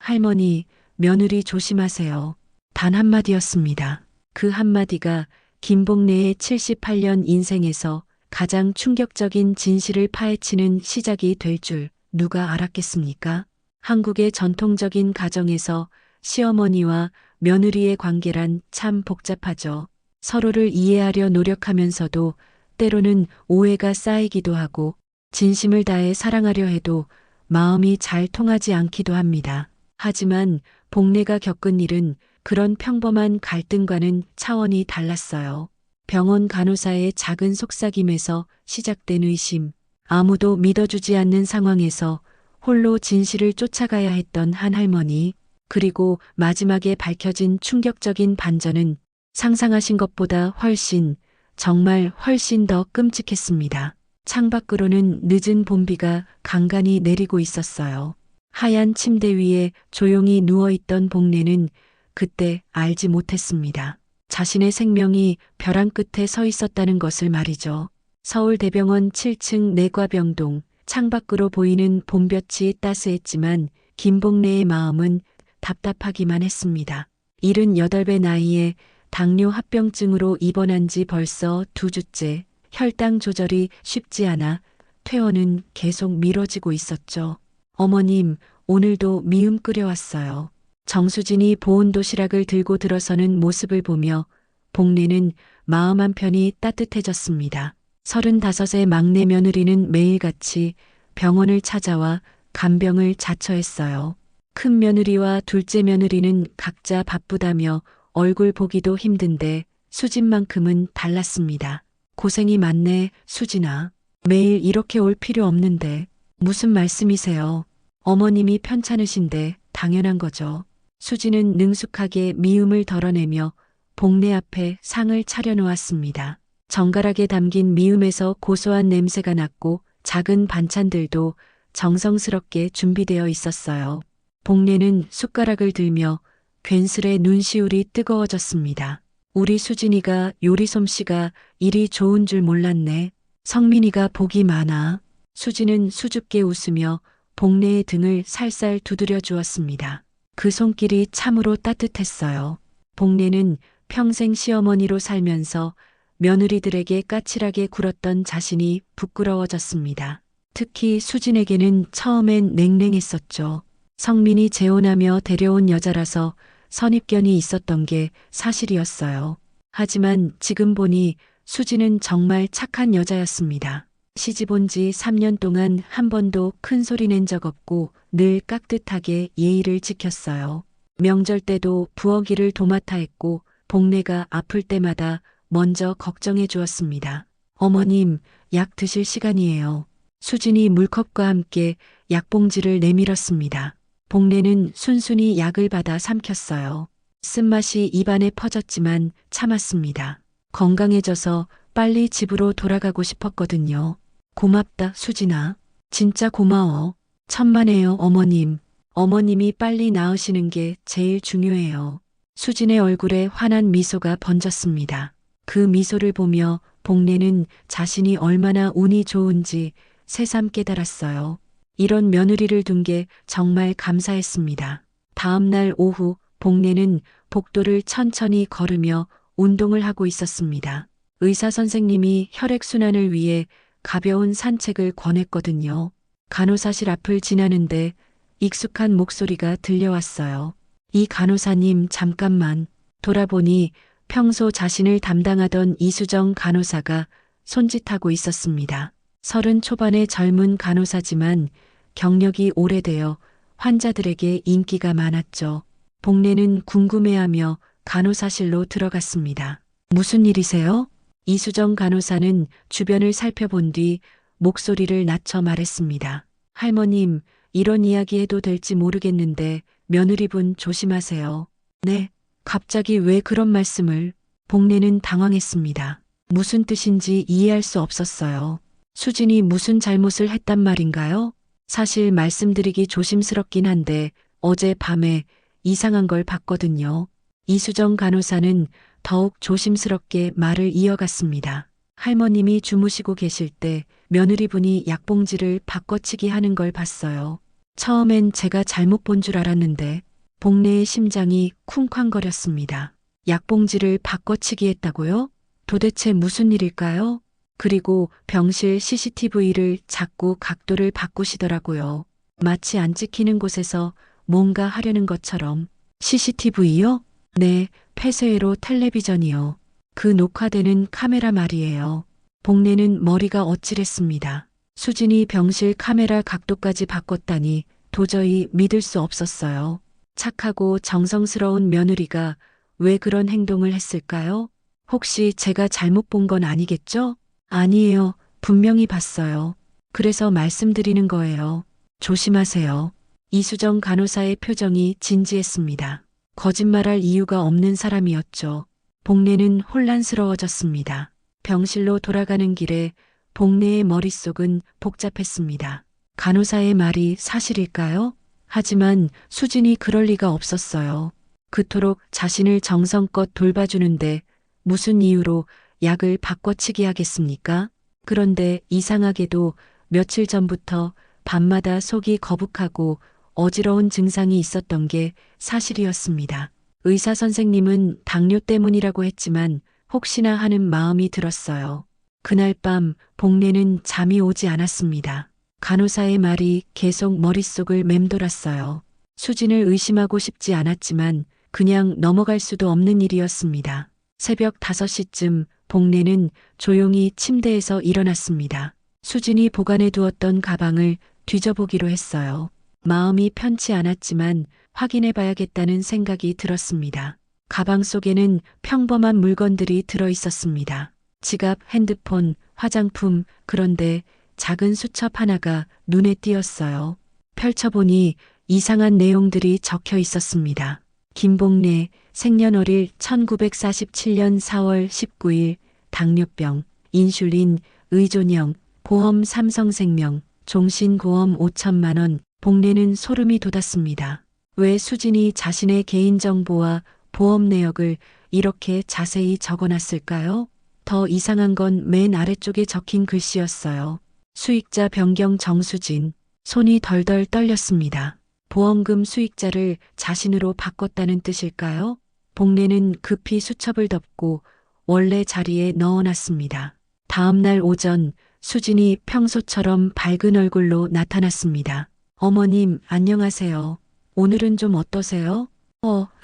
할머니, 며느리 조심하세요. 단 한마디였습니다. 그 한마디가 김복래의 78년 인생에서 가장 충격적인 진실을 파헤치는 시작이 될 줄 누가 알았겠습니까? 한국의 전통적인 가정에서 시어머니와 며느리의 관계란 참 복잡하죠. 서로를 이해하려 노력하면서도 때로는 오해가 쌓이기도 하고 진심을 다해 사랑하려 해도 마음이 잘 통하지 않기도 합니다. 하지만 복래가 겪은 일은 그런 평범한 갈등과는 차원이 달랐어요. 병원 간호사의 작은 속삭임에서 시작된 의심, 아무도 믿어주지 않는 상황에서 홀로 진실을 쫓아가야 했던 한 할머니, 그리고 마지막에 밝혀진 충격적인 반전은 상상하신 것보다 정말 훨씬 더 끔찍했습니다. 창밖으로는 늦은 봄비가 간간히 내리고 있었어요. 하얀 침대 위에 조용히 누워있던 복래는 그때 알지 못했습니다. 자신의 생명이 벼랑 끝에 서 있었다는 것을 말이죠. 서울대병원 7층 내과병동, 창밖으로 보이는 봄볕이 따스했지만 김복래의 마음은 답답하기만 했습니다. 78배 나이에 당뇨 합병증으로 입원한 지 벌써 2주째, 혈당 조절이 쉽지 않아 퇴원은 계속 미뤄지고 있었죠. 어머님, 오늘도 미음 끓여왔어요. 정수진이 보온 도시락을 들고 들어서는 모습을 보며 복래는 마음 한편이 따뜻해졌습니다. 35의 막내 며느리는 매일같이 병원을 찾아와 간병을 자처했어요. 큰 며느리와 둘째 며느리는 각자 바쁘다며 얼굴 보기도 힘든데 수진만큼은 달랐습니다. 고생이 많네, 수진아. 매일 이렇게 올 필요 없는데 무슨 말씀이세요? 어머님이 편찮으신데 당연한 거죠. 수진은 능숙하게 미움을 덜어내며 복래 앞에 상을 차려놓았습니다. 정갈하게 담긴 미음에서 고소한 냄새가 났고 작은 반찬들도 정성스럽게 준비되어 있었어요. 복래는 숟가락을 들며 괜스레 눈시울이 뜨거워졌습니다. 우리 수진이가 요리 솜씨가 이리 좋은 줄 몰랐네. 성민이가 복이 많아. 수진은 수줍게 웃으며 복래의 등을 살살 두드려 주었습니다. 그 손길이 참으로 따뜻했어요. 복래는 평생 시어머니로 살면서 며느리들에게 까칠하게 굴었던 자신이 부끄러워졌습니다. 특히 수진에게는 처음엔 냉랭했었죠. 성민이 재혼하며 데려온 여자라서 선입견이 있었던 게 사실이었어요. 하지만 지금 보니 수진은 정말 착한 여자였습니다. 시집 온 지 3년 동안 한 번도 큰 소리 낸 적 없고 늘 깍듯하게 예의를 지켰어요. 명절 때도 부엌일을 도맡아 했고 복래가 아플 때마다 먼저 걱정해 주었습니다. 어머님, 약 드실 시간이에요. 수진이 물컵과 함께 약봉지를 내밀었습니다. 복래는 순순히 약을 받아 삼켰어요. 쓴맛이 입안에 퍼졌지만 참았습니다. 건강해져서 빨리 집으로 돌아가고 싶었거든요. 고맙다, 수진아. 진짜 고마워. 천만에요, 어머님. 어머님이 빨리 나으시는 게 제일 중요해요. 수진의 얼굴에 환한 미소가 번졌습니다. 그 미소를 보며 복래는 자신이 얼마나 운이 좋은지 새삼 깨달았어요. 이런 며느리를 둔 게 정말 감사했습니다. 다음 날 오후 복래는 복도를 천천히 걸으며 운동을 하고 있었습니다. 의사 선생님이 혈액순환을 위해 가벼운 산책을 권했거든요. 간호사실 앞을 지나는데 익숙한 목소리가 들려왔어요. 이 간호사님 잠깐만. 돌아보니 평소 자신을 담당하던 이수정 간호사가 손짓하고 있었습니다. 30 초반의 젊은 간호사지만 경력이 오래되어 환자들에게 인기가 많았죠. 복래는 궁금해하며 간호사실로 들어갔습니다. 무슨 일이세요? 이수정 간호사는 주변을 살펴본 뒤 목소리를 낮춰 말했습니다. 할머님, 이런 이야기 해도 될지 모르겠는데 며느리분 조심하세요. 네, 갑자기 왜 그런 말씀을? 복래는 당황했습니다. 무슨 뜻인지 이해할 수 없었어요. 수진이 무슨 잘못을 했단 말인가요? 사실 말씀드리기 조심스럽긴 한데 어제 밤에 이상한 걸 봤거든요. 이수정 간호사는 더욱 조심스럽게 말을 이어갔습니다. 할머님이 주무시고 계실 때 며느리분이 약봉지를 바꿔치기 하는 걸 봤어요. 처음엔 제가 잘못 본 줄 알았는데 복례의 심장이 쿵쾅거렸습니다. 약봉지를 바꿔치기 했다고요? 도대체 무슨 일일까요? 그리고 병실 CCTV를 자꾸 각도를 바꾸시더라고요. 마치 안 찍히는 곳에서 뭔가 하려는 것처럼. CCTV요? 네, 폐쇄회로 텔레비전이요. 그 녹화되는 카메라 말이에요. 복례는 머리가 어찌랬습니다. 수진이 병실 카메라 각도까지 바꿨다니 도저히 믿을 수 없었어요. 착하고 정성스러운 며느리가 왜 그런 행동을 했을까요? 혹시 제가 잘못 본 건 아니겠죠? 아니에요. 분명히 봤어요. 그래서 말씀드리는 거예요. 조심하세요. 이수정 간호사의 표정이 진지했습니다. 거짓말할 이유가 없는 사람이었죠. 복례는 혼란스러워졌습니다. 병실로 돌아가는 길에 복례의 머릿속은 복잡했습니다. 간호사의 말이 사실일까요? 하지만 수진이 그럴 리가 없었어요. 그토록 자신을 정성껏 돌봐주는데 무슨 이유로 약을 바꿔치기 하겠습니까? 그런데 이상하게도 며칠 전부터 밤마다 속이 거북하고 어지러운 증상이 있었던 게 사실이었습니다. 의사 선생님은 당뇨 때문이라고 했지만 혹시나 하는 마음이 들었어요. 그날 밤 복례는 잠이 오지 않았습니다. 간호사의 말이 계속 머릿속을 맴돌았어요. 수진을 의심하고 싶지 않았지만 그냥 넘어갈 수도 없는 일이었습니다. 새벽 5시쯤 복례는 조용히 침대에서 일어났습니다. 수진이 보관해 두었던 가방을 뒤져보기로 했어요. 마음이 편치 않았지만 확인해 봐야겠다는 생각이 들었습니다. 가방 속에는 평범한 물건들이 들어 있었습니다. 지갑, 핸드폰, 화장품, 그런데 작은 수첩 하나가 눈에 띄었어요. 펼쳐보니 이상한 내용들이 적혀 있었습니다. 김복례, 생년월일 1947년 4월 19일, 당뇨병, 인슐린, 의존형, 보험 삼성생명, 종신보험 5천만 원. 복례는 소름이 돋았습니다. 왜 수진이 자신의 개인정보와 보험 내역을 이렇게 자세히 적어놨을까요? 더 이상한 건 맨 아래쪽에 적힌 글씨였어요. 수익자 변경 정수진. 손이 덜덜 떨렸습니다. 보험금 수익자를 자신으로 바꿨다는 뜻일까요? 복례는 급히 수첩을 덮고 원래 자리에 넣어놨습니다. 다음 날 오전 수진이 평소처럼 밝은 얼굴로 나타났습니다. 어머님, 안녕하세요. 오늘은 좀 어떠세요?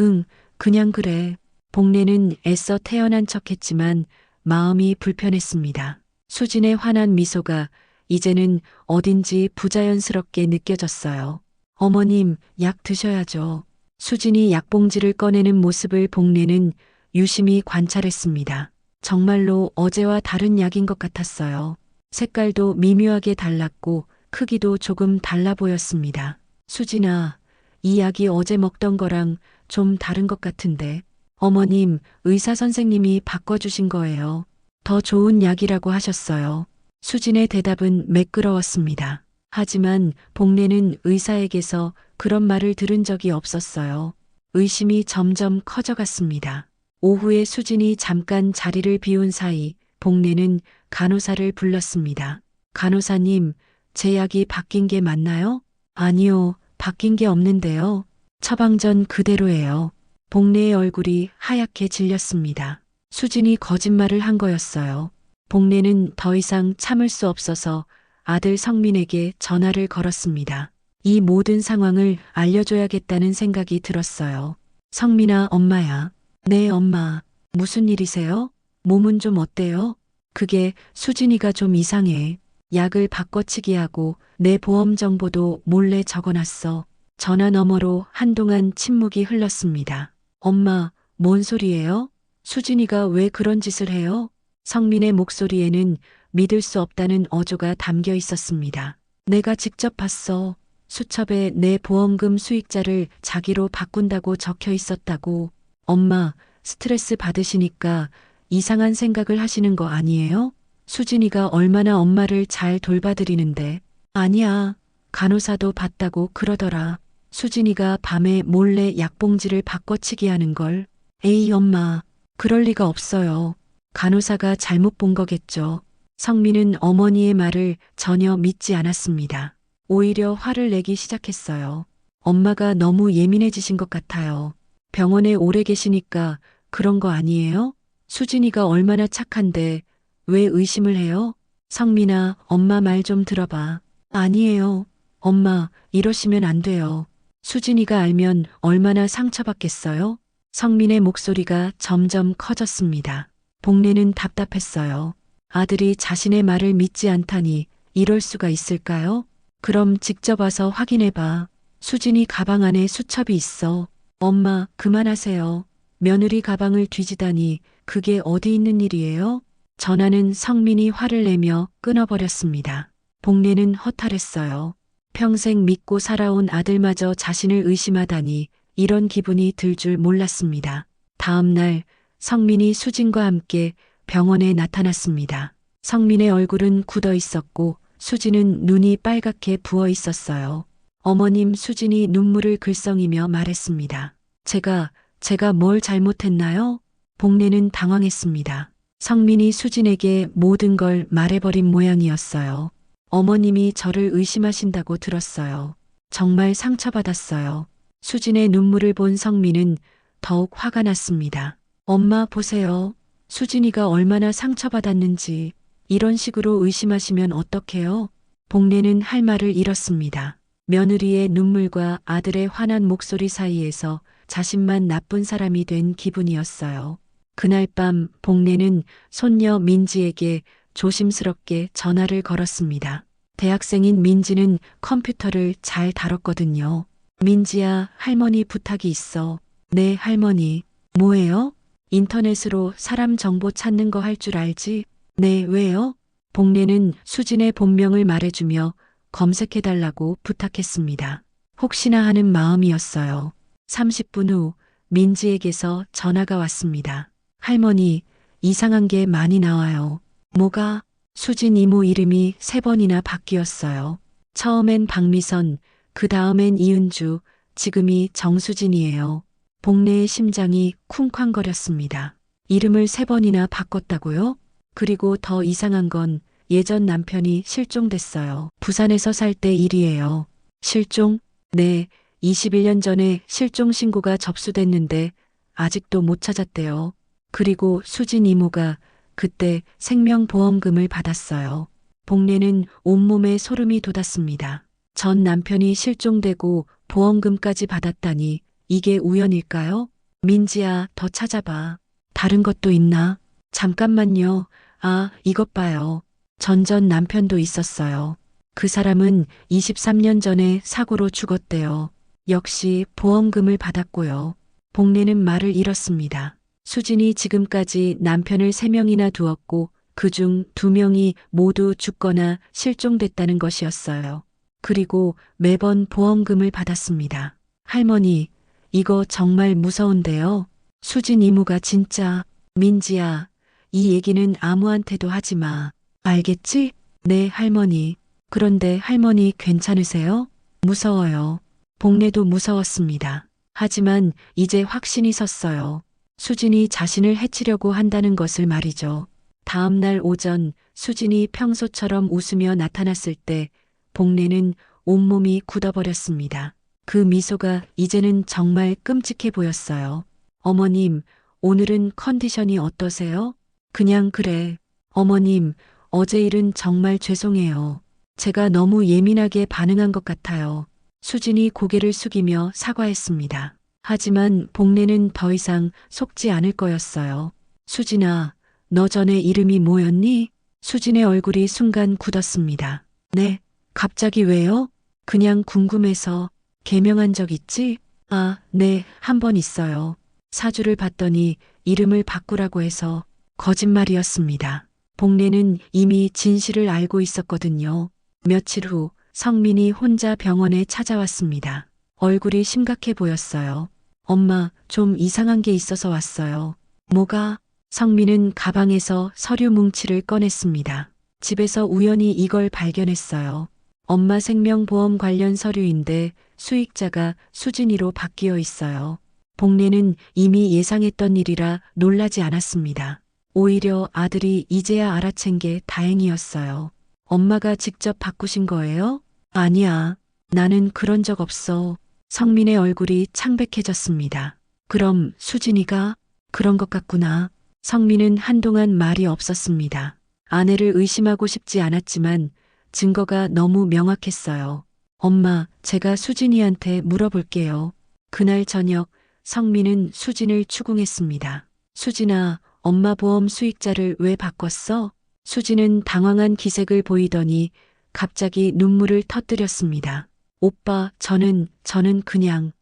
응, 그냥 그래. 복례는 애써 태연한 척했지만 마음이 불편했습니다. 수진의 환한 미소가 이제는 어딘지 부자연스럽게 느껴졌어요. 어머님, 약 드셔야죠. 수진이 약봉지를 꺼내는 모습을 복례는 유심히 관찰했습니다. 정말로 어제와 다른 약인 것 같았어요. 색깔도 미묘하게 달랐고 크기도 조금 달라 보였습니다. 수진아, 이 약이 어제 먹던 거랑 좀 다른 것 같은데. 어머님, 의사 선생님이 바꿔주신 거예요. 더 좋은 약이라고 하셨어요. 수진의 대답은 매끄러웠습니다. 하지만 복례는 의사에게서 그런 말을 들은 적이 없었어요. 의심이 점점 커져갔습니다. 오후에 수진이 잠깐 자리를 비운 사이 복례는 간호사를 불렀습니다. 간호사님, 제 약이 바뀐 게 맞나요? 아니요, 바뀐 게 없는데요. 처방전 그대로예요. 복례의 얼굴이 하얗게 질렸습니다. 수진이 거짓말을 한 거였어요. 복례는 더 이상 참을 수 없어서 아들 성민에게 전화를 걸었습니다. 이 모든 상황을 알려줘야겠다는 생각이 들었어요. 성민아, 엄마야. 네, 엄마. 무슨 일이세요? 몸은 좀 어때요? 그게 수진이가 좀 이상해. 약을 바꿔치기 하고 내 보험 정보도 몰래 적어놨어. 전화 너머로 한동안 침묵이 흘렀습니다. 엄마, 뭔 소리예요? 수진이가 왜 그런 짓을 해요? 성민의 목소리에는 믿을 수 없다는 어조가 담겨 있었습니다. 내가 직접 봤어. 수첩에 내 보험금 수익자를 자기로 바꾼다고 적혀 있었다고. 엄마, 스트레스 받으시니까 이상한 생각을 하시는 거 아니에요? 수진이가 얼마나 엄마를 잘 돌봐드리는데. 아니야. 간호사도 봤다고 그러더라. 수진이가 밤에 몰래 약봉지를 바꿔치기 하는 걸. 에이, 엄마. 그럴 리가 없어요. 간호사가 잘못 본 거겠죠. 성민은 어머니의 말을 전혀 믿지 않았습니다. 오히려 화를 내기 시작했어요. 엄마가 너무 예민해지신 것 같아요. 병원에 오래 계시니까 그런 거 아니에요? 수진이가 얼마나 착한데 왜 의심을 해요? 성민아, 엄마 말 좀 들어봐. 아니에요. 엄마, 이러시면 안 돼요. 수진이가 알면 얼마나 상처받겠어요? 성민의 목소리가 점점 커졌습니다. 복례는 답답했어요. 아들이 자신의 말을 믿지 않다니 이럴 수가 있을까요? 그럼 직접 와서 확인해봐. 수진이 가방 안에 수첩이 있어. 엄마, 그만하세요. 며느리 가방을 뒤지다니 그게 어디 있는 일이에요? 전화는 성민이 화를 내며 끊어버렸습니다. 복례는 허탈했어요. 평생 믿고 살아온 아들마저 자신을 의심하다니 이런 기분이 들 줄 몰랐습니다. 다음 날 성민이 수진과 함께 병원에 나타났습니다. 성민의 얼굴은 굳어 있었고 수진은 눈이 빨갛게 부어 있었어요. 어머님, 수진이 눈물을 글썽이며 말했습니다. 제가 뭘 잘못했나요? 복례는 당황했습니다. 성민이 수진에게 모든 걸 말해버린 모양이었어요. 어머님이 저를 의심하신다고 들었어요. 정말 상처받았어요. 수진의 눈물을 본 성민은 더욱 화가 났습니다. 엄마, 보세요. 수진이가 얼마나 상처받았는지. 이런 식으로 의심하시면 어떡해요? 복례는 할 말을 잃었습니다. 며느리의 눈물과 아들의 화난 목소리 사이에서 자신만 나쁜 사람이 된 기분이었어요. 그날 밤 복례는 손녀 민지에게 조심스럽게 전화를 걸었습니다. 대학생인 민지는 컴퓨터를 잘 다뤘거든요. 민지야, 할머니 부탁이 있어. 네, 할머니. 뭐예요? 인터넷으로 사람 정보 찾는 거 할 줄 알지? 네, 왜요? 복례는 수진의 본명을 말해주며 검색해달라고 부탁했습니다. 혹시나 하는 마음이었어요. 30분 후 민지에게서 전화가 왔습니다. 할머니, 이상한 게 많이 나와요. 뭐가? 수진 이모 이름이 3번이나 바뀌었어요. 처음엔 박미선, 그 다음엔 이은주, 지금이 정수진이에요. 복례의 심장이 쿵쾅거렸습니다. 이름을 3번이나 바꿨다고요? 그리고 더 이상한 건 예전 남편이 실종됐어요. 부산에서 살 때 일이에요. 실종? 네, 21년 전에 실종 신고가 접수됐는데 아직도 못 찾았대요. 그리고 수진 이모가 그때 생명보험금을 받았어요. 복례는 온몸에 소름이 돋았습니다. 전 남편이 실종되고 보험금까지 받았다니 이게 우연일까요? 민지야, 더 찾아봐. 다른 것도 있나? 잠깐만요. 아, 이것 봐요. 전 남편도 있었어요. 그 사람은 23년 전에 사고로 죽었대요. 역시 보험금을 받았고요. 복례는 말을 잃었습니다. 수진이 지금까지 남편을 3명이나 두었고 그중 2명이 모두 죽거나 실종됐다는 것이었어요. 그리고 매번 보험금을 받았습니다. 할머니, 이거 정말 무서운데요. 수진 이모가 진짜. 민지야, 이 얘기는 아무한테도 하지 마. 알겠지? 네, 할머니. 그런데 할머니 괜찮으세요? 무서워요. 복례도 무서웠습니다. 하지만 이제 확신이 섰어요. 수진이 자신을 해치려고 한다는 것을 말이죠. 다음 날 오전 수진이 평소처럼 웃으며 나타났을 때 복례는 온몸이 굳어버렸습니다. 그 미소가 이제는 정말 끔찍해 보였어요. 어머님, 오늘은 컨디션이 어떠세요? 그냥 그래. 어머님, 어제 일은 정말 죄송해요. 제가 너무 예민하게 반응한 것 같아요. 수진이 고개를 숙이며 사과했습니다. 하지만 복례는 더 이상 속지 않을 거였어요. 수진아, 너 전에 이름이 뭐였니? 수진의 얼굴이 순간 굳었습니다. 네, 갑자기 왜요? 그냥 궁금해서. 개명한 적 있지? 아, 네, 한 번 있어요. 사주를 봤더니 이름을 바꾸라고 해서. 거짓말이었습니다. 복례는 이미 진실을 알고 있었거든요. 며칠 후 성민이 혼자 병원에 찾아왔습니다. 얼굴이 심각해 보였어요. 엄마, 좀 이상한 게 있어서 왔어요. 뭐가? 성민은 가방에서 서류 뭉치를 꺼냈습니다. 집에서 우연히 이걸 발견했어요. 엄마 생명보험 관련 서류인데 수익자가 수진이로 바뀌어 있어요. 복례는 이미 예상했던 일이라 놀라지 않았습니다. 오히려 아들이 이제야 알아챈 게 다행이었어요. 엄마가 직접 바꾸신 거예요? 아니야. 나는 그런 적 없어. 성민의 얼굴이 창백해졌습니다. 그럼 수진이가 그런 것 같구나. 성민은 한동안 말이 없었습니다. 아내를 의심하고 싶지 않았지만 증거가 너무 명확했어요. 엄마, 제가 수진이한테 물어볼게요. 그날 저녁 성민은 수진을 추궁했습니다. 수진아, 엄마 보험 수익자를 왜 바꿨어? 수진은 당황한 기색을 보이더니 갑자기 눈물을 터뜨렸습니다. 오빠, 저는 그냥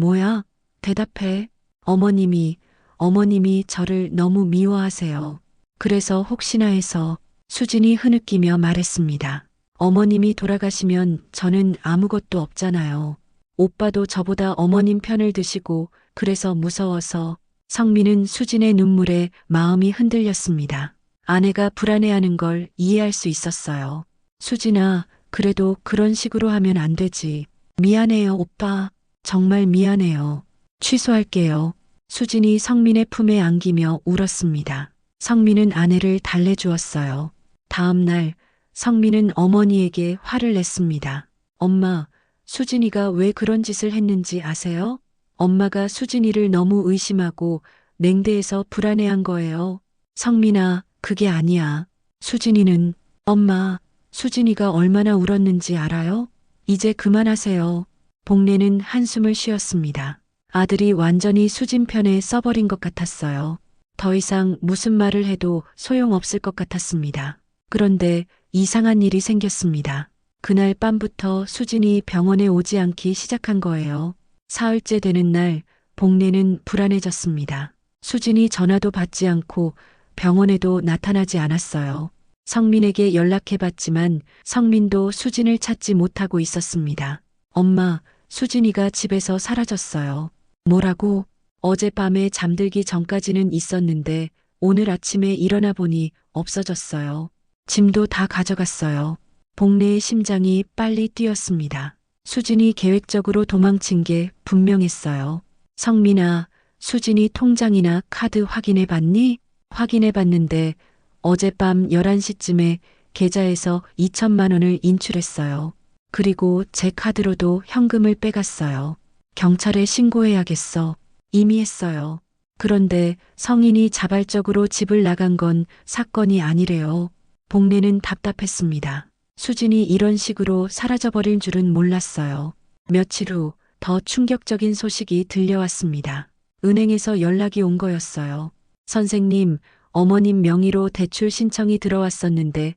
뭐야? 대답해. 어머님이 저를 너무 미워하세요. 그래서 혹시나 해서 수진이 흐느끼며 말했습니다. 어머님이 돌아가시면 저는 아무것도 없잖아요. 오빠도 저보다 어머님 편을 드시고 그래서 무서워서. 성민은 수진의 눈물에 마음이 흔들렸습니다. 아내가 불안해하는 걸 이해할 수 있었어요. 수진아, 그래도 그런 식으로 하면 안 되지. 미안해요, 오빠. 정말 미안해요. 취소할게요. 수진이 성민의 품에 안기며 울었습니다. 성민은 아내를 달래주었어요. 다음 날 성민은 어머니에게 화를 냈습니다. 엄마, 수진이가 왜 그런 짓을 했는지 아세요? 엄마가 수진이를 너무 의심하고 냉대해서 불안해한 거예요. 성민아, 그게 아니야. 수진이는, 엄마, 수진이가 얼마나 울었는지 알아요? 이제 그만하세요. 복례는 한숨을 쉬었습니다. 아들이 완전히 수진 편에 써버린 것 같았어요. 더 이상 무슨 말을 해도 소용없을 것 같았습니다. 그런데 이상한 일이 생겼습니다. 그날 밤부터 수진이 병원에 오지 않기 시작한 거예요. 사흘째 되는 날 복례는 불안해졌습니다. 수진이 전화도 받지 않고 병원에도 나타나지 않았어요. 성민에게 연락해봤지만 성민도 수진을 찾지 못하고 있었습니다. 엄마, 수진이가 집에서 사라졌어요. 뭐라고? 어젯밤에 잠들기 전까지는 있었는데 오늘 아침에 일어나 보니 없어졌어요. 짐도 다 가져갔어요. 복례의 심장이 빨리 뛰었습니다. 수진이 계획적으로 도망친 게 분명했어요. 성민아, 수진이 통장이나 카드 확인해 봤니? 확인해 봤는데 어젯밤 11시쯤에 계좌에서 2천만 원을 인출했어요. 그리고 제 카드로도 현금을 빼갔어요. 경찰에 신고해야겠어. 이미 했어요. 그런데 성인이 자발적으로 집을 나간 건 사건이 아니래요. 복례는 답답했습니다. 수진이 이런 식으로 사라져버릴 줄은 몰랐어요. 며칠 후 더 충격적인 소식이 들려왔습니다. 은행에서 연락이 온 거였어요. 선생님, 어머님 명의로 대출 신청이 들어왔었는데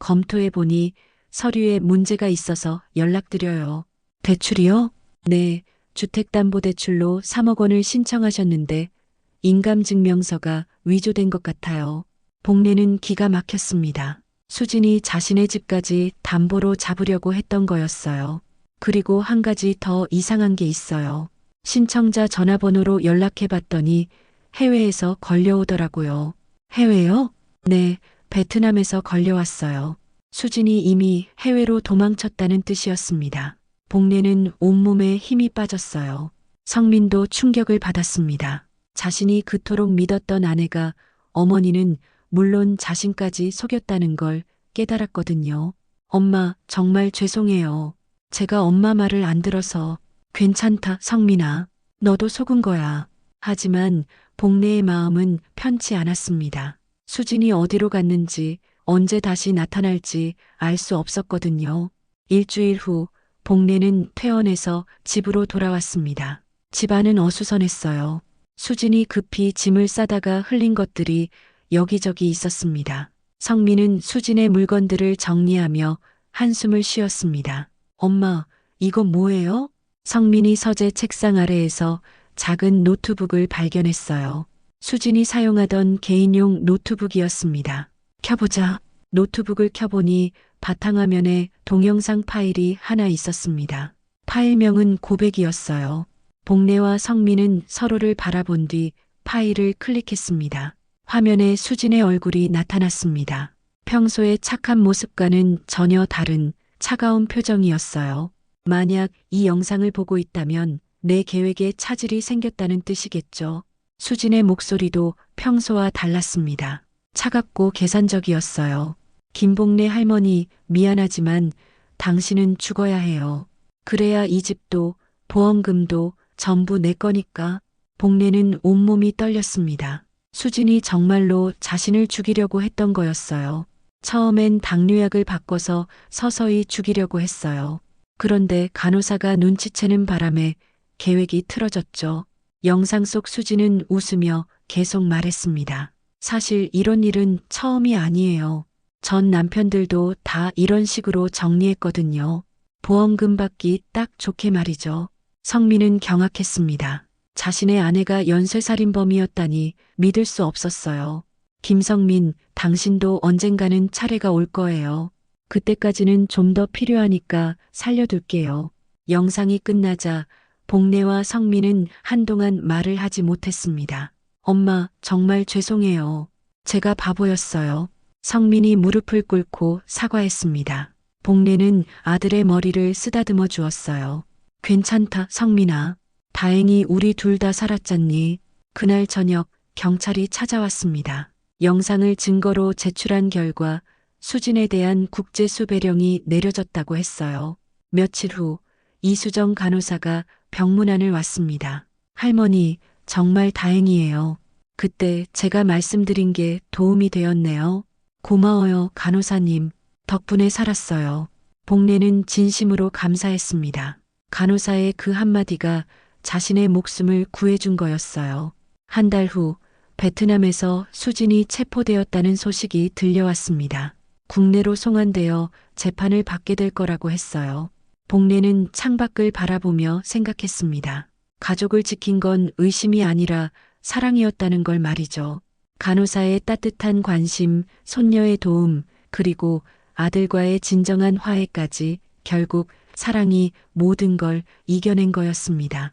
검토해보니 서류에 문제가 있어서 연락드려요. 대출이요? 네, 주택담보대출로 3억 원을 신청하셨는데 인감증명서가 위조된 것 같아요. 복례는 기가 막혔습니다. 수진이 자신의 집까지 담보로 잡으려고 했던 거였어요. 그리고 한 가지 더 이상한 게 있어요. 신청자 전화번호로 연락해봤더니 해외에서 걸려오더라고요. 해외요? 네, 베트남에서 걸려왔어요. 수진이 이미 해외로 도망쳤다는 뜻이었습니다. 복례는 온몸에 힘이 빠졌어요. 성민도 충격을 받았습니다. 자신이 그토록 믿었던 아내가 어머니는 물론 자신까지 속였다는 걸 깨달았거든요. 엄마, 정말 죄송해요. 제가 엄마 말을 안 들어서. 괜찮다, 성민아. 너도 속은 거야. 하지만 복례의 마음은 편치 않았습니다. 수진이 어디로 갔는지 언제 다시 나타날지 알 수 없었거든요. 일주일 후 복례는 퇴원해서 집으로 돌아왔습니다. 집안은 어수선했어요. 수진이 급히 짐을 싸다가 흘린 것들이 여기저기 있었습니다. 성민은 수진의 물건들을 정리하며 한숨을 쉬었습니다. 엄마, 이거 뭐예요? 성민이 서재 책상 아래에서 작은 노트북을 발견했어요. 수진이 사용하던 개인용 노트북이었습니다. 켜보자. 노트북을 켜보니 바탕화면에 동영상 파일이 하나 있었습니다. 파일명은 고백이었어요. 복례와 성민은 서로를 바라본 뒤 파일을 클릭했습니다. 화면에 수진의 얼굴이 나타났습니다. 평소의 착한 모습과는 전혀 다른 차가운 표정이었어요. 만약 이 영상을 보고 있다면 내 계획에 차질이 생겼다는 뜻이겠죠. 수진의 목소리도 평소와 달랐습니다. 차갑고 계산적이었어요. 김복래 할머니, 미안하지만 당신은 죽어야 해요. 그래야 이 집도 보험금도 전부 내 거니까. 복례는 온몸이 떨렸습니다. 수진이 정말로 자신을 죽이려고 했던 거였어요. 처음엔 당뇨약을 바꿔서 서서히 죽이려고 했어요. 그런데 간호사가 눈치채는 바람에 계획이 틀어졌죠. 영상 속 수진은 웃으며 계속 말했습니다. 사실 이런 일은 처음이 아니에요. 전 남편들도 다 이런 식으로 정리했거든요. 보험금 받기 딱 좋게 말이죠. 성민은 경악했습니다. 자신의 아내가 연쇄살인범이었다니 믿을 수 없었어요. 김성민, 당신도 언젠가는 차례가 올 거예요. 그때까지는 좀 더 필요하니까 살려둘게요. 영상이 끝나자 복례와 성민은 한동안 말을 하지 못했습니다. 엄마, 정말 죄송해요. 제가 바보였어요. 성민이 무릎을 꿇고 사과했습니다. 복례는 아들의 머리를 쓰다듬어 주었어요. 괜찮다, 성민아. 다행히 우리 둘 다 살았잖니. 그날 저녁 경찰이 찾아왔습니다. 영상을 증거로 제출한 결과 수진에 대한 국제 수배령이 내려졌다고 했어요. 며칠 후 이수정 간호사가 병문안을 왔습니다. 할머니, 정말 다행이에요. 그때 제가 말씀드린 게 도움이 되었네요. 고마워요, 간호사님. 덕분에 살았어요. 복례는 진심으로 감사했습니다. 간호사의 그 한마디가 자신의 목숨을 구해준 거였어요. 한 달 후 베트남에서 수진이 체포되었다는 소식이 들려왔습니다. 국내로 송환되어 재판을 받게 될 거라고 했어요. 복례는 창밖을 바라보며 생각했습니다. 가족을 지킨 건 의심이 아니라 사랑이었다는 걸 말이죠. 간호사의 따뜻한 관심, 손녀의 도움, 그리고 아들과의 진정한 화해까지 결국 사랑이 모든 걸 이겨낸 거였습니다.